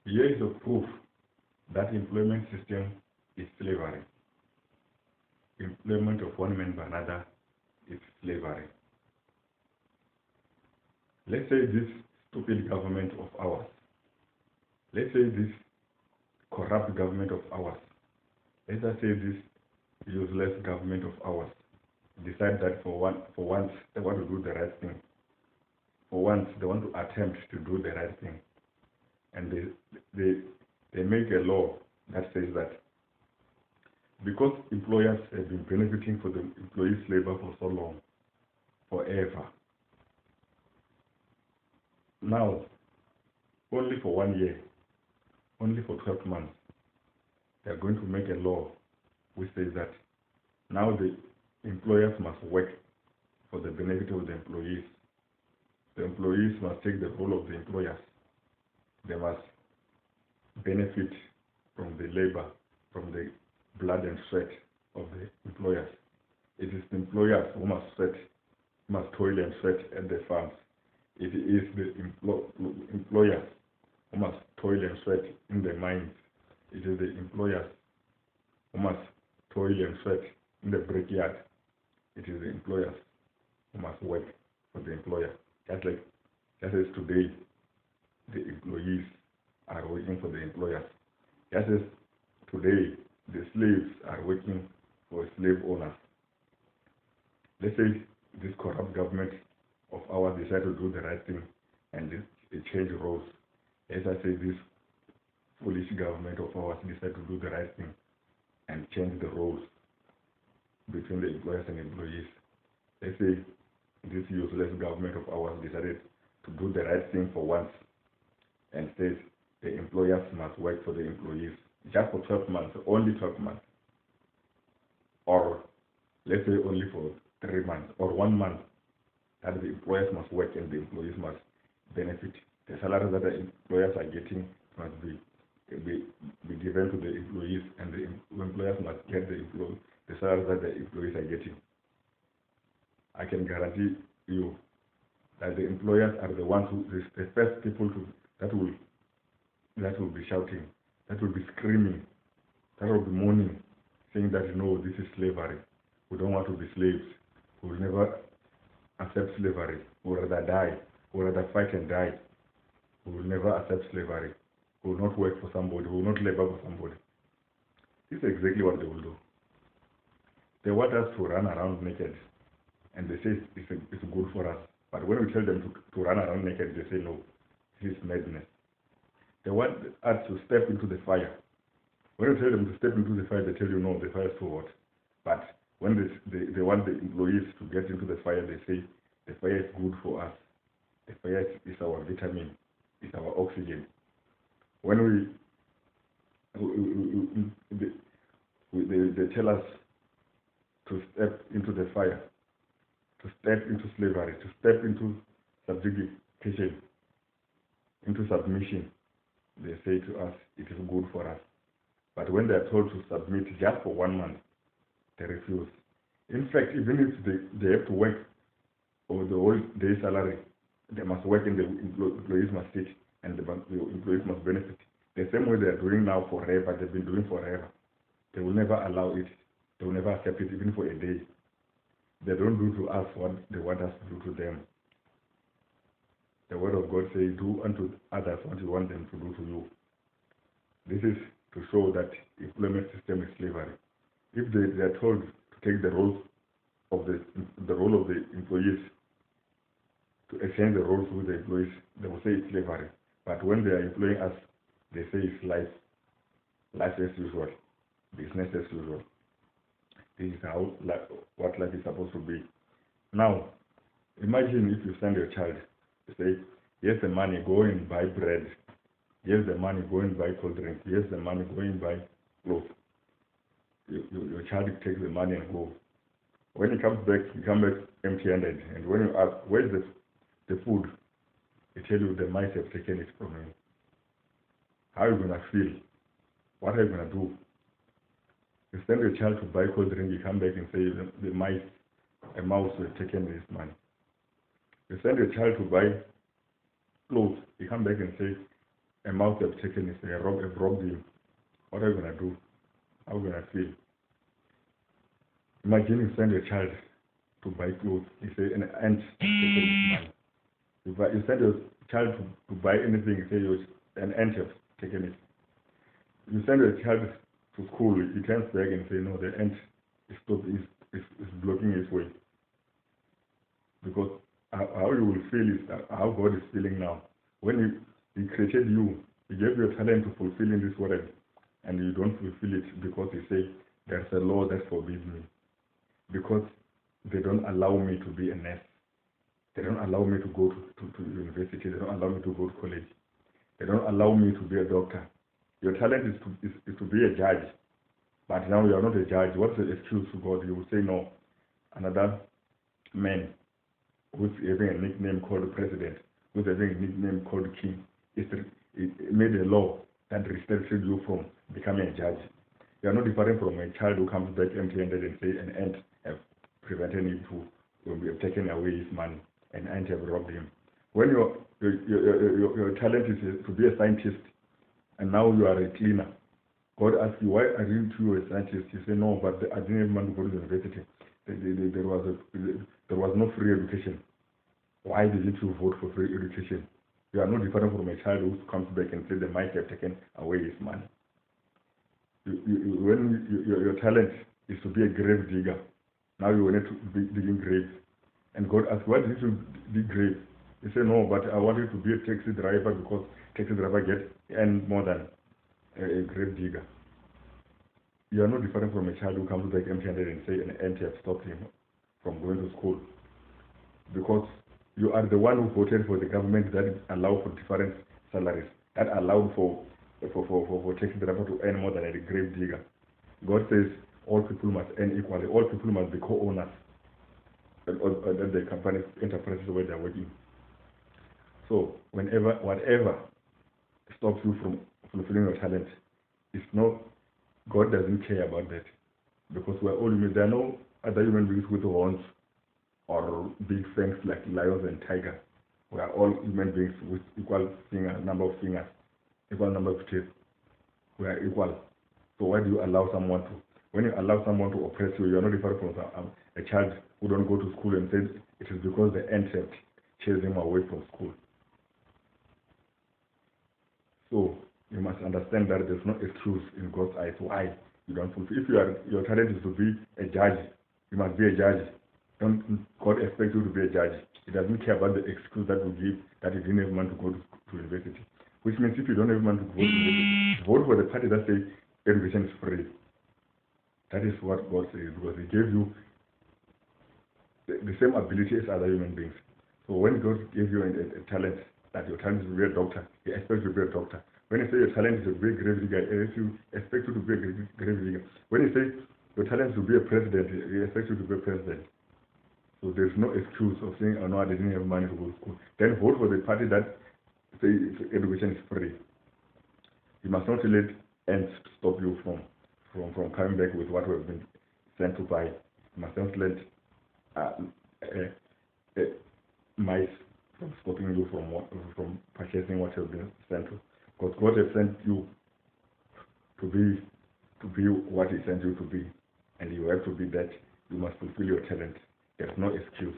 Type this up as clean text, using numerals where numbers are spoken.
Here is a proof that employment system is slavery. Employment of one man by another is slavery. Let's say this stupid government of ours, let's say this corrupt government of ours, let us say this useless government of ours decide that for once they want to do the right thing. For once they want to attempt to do the right thing. And they make a law that says that because employers have been benefiting from the employees' labor for so long, forever, now, only for 1 year, only for 12 months, they are going to make a law which says that now the employers must work for the benefit of the employees. The employees must take the role of the employers. They must benefit from the labor, from the blood and sweat of the employers. It is the employers who must sweat, must toil and sweat at the farms. It is the employers who must toil and sweat in the mines. It is the employers who must toil and sweat in the brickyard. It is the employers who must work for the employer. Just as today, the employees are working for the employers. Just as today, the slaves are working for slave owners. Let's say this corrupt government of ours decide to do the right thing and they change roles. As I say, this foolish government of ours decide to do the right thing and change the roles between the employers and employees. Let's say this useless government of ours decided to do the right thing for once and says the employers must work for the employees just for 12 months, only 12 months. Or let's say only for 3 months or 1 month, that the employers must work and the employees must benefit. The salaries that the employers are getting must be given to the employees, and the employers must get the salaries that the employees are getting. I can guarantee you that the employers are the ones the first people that will be shouting, that will be screaming, that will be moaning, saying that no, this is slavery. We don't want to be slaves. We will never accept slavery. We will rather die. We will rather fight and die. We will never accept slavery. We will not work for somebody. We will not labor for somebody. This is exactly what they will do. They want us to run around naked, and they say it's good for us. But when we tell them to run around naked, they say no, this is madness. They want us to step into the fire. When you tell them to step into the fire, they tell you no, the fire is too hot. But when they want the employees to get into the fire, they say the fire is good for us. The fire is our vitamin, is our oxygen. When they tell us to step into the fire, to step into slavery, to step into subjugation, into submission, they say to us it is good for us. But when they are told to submit just for 1 month, they refuse. In fact, even if they have to work for the whole day salary, they must work and the employees must sit and the employees must benefit. The same way they are doing now forever, they've been doing forever. They will never allow it. They will never accept it even for a day. They don't do to us what they want us to do to them. The word of God says, do unto others what you want them to do to you. This is to show that employment system is slavery. If they are told to take the role of the employees, to exchange the roles with the employees, they will say it's slavery. But when they are employing us, they say it's life as usual, business as usual. This is what life is supposed to be. Now, imagine if you send your child, you say, here's the money, go and buy bread. Here's the money, go and buy cold drink. Here's the money, go and buy clothes. Your child takes the money and go. When he comes back empty-handed. And when you ask, where's the food? They tell you the mice have taken it from you. How are you going to feel? What are you going to do? You send your child to buy cold drink, you come back and say a mouse have taken this money. You send your child to buy clothes, you come back and say a mouse have taken it, have robbed you. What are you going to do? How are you going to feel? Imagine you send your child to buy clothes. You say an ant taken his money. You send your child to buy anything. You say an ant has taken it. You send your child to school. He turns back and say, no, the ant is blocking his way. Because how you will feel is how God is feeling now. When he created you, he gave you a talent to fulfill in this world, and you don't fulfill it because you say, there's a law that forbids me. Because they don't allow me to be a nurse. They don't allow me to go to university. They don't allow me to go to college. They don't allow me to be a doctor. Your talent is to be a judge. But now you are not a judge. What's the excuse to God? You will say, no. Another man who's having a nickname called president, who's having a nickname called king, it made a law that restricted you from becoming a judge. You are not different from a child who comes back empty-handed and say an ant have prevented him to have taken away his money, an ant have robbed him. When your talent is to be a scientist, and now you are a cleaner, God asks you, why aren't you a scientist? You say, no, but I didn't have money to go to university. There was no free education. Why didn't you vote for free education? You are no different from a child who comes back and says the might have taken away his money. When your talent is to be a grave digger, now you want to be digging graves. And God asks, why did you dig graves? You say, no, but I wanted to be a taxi driver because taxi driver earn more than a grave digger. You are no different from a child who comes back empty-handed and say an ant has stopped him from going to school. Because you are the one who voted for the government that allowed for different salaries, that allowed for taxi driver to earn more than a grave digger. God says all people must earn equally. All people must be co-owners at the companies, enterprises where they are working. So whatever stops you from fulfilling your talent, it's not, God doesn't care about that. Because we're all human. There are no other human beings with horns or big fangs like lions and tigers. We are all human beings with equal number of fingers, equal number of teeth. We are equal. So why do you allow someone to? When you allow someone to oppress you, you are not different from a child who don't go to school and says it is because the ants have chased him away from school. So you must understand that there's no excuse in God's eyes why you don't fulfill. If your talent is to be a judge, you must be a judge. God expects you to be a judge. He doesn't care about the excuse that you give that you didn't have money to go to university. Which means if you don't have money to go to university, vote for the party that says education is free. That is what God says, because He gave you the same ability as other human beings. So when God gave you a talent, that your talent is to be a doctor, He expects you to be a doctor. When He says your talent is to be a grave digger, He expects you to be a grave digger. When He says your talent is to be a president, He expects you to be a president. So there's no excuse of saying, oh no, I didn't have money to go to school. Then vote for the party that says education is free. You must not let ends stop you from coming back with what we have been sent to buy. You must not let mice from stopping you from purchasing what you have been sent to. Because God has sent you to be what He sent you to be, and you have to be that. You must fulfill your talent. There's no excuse.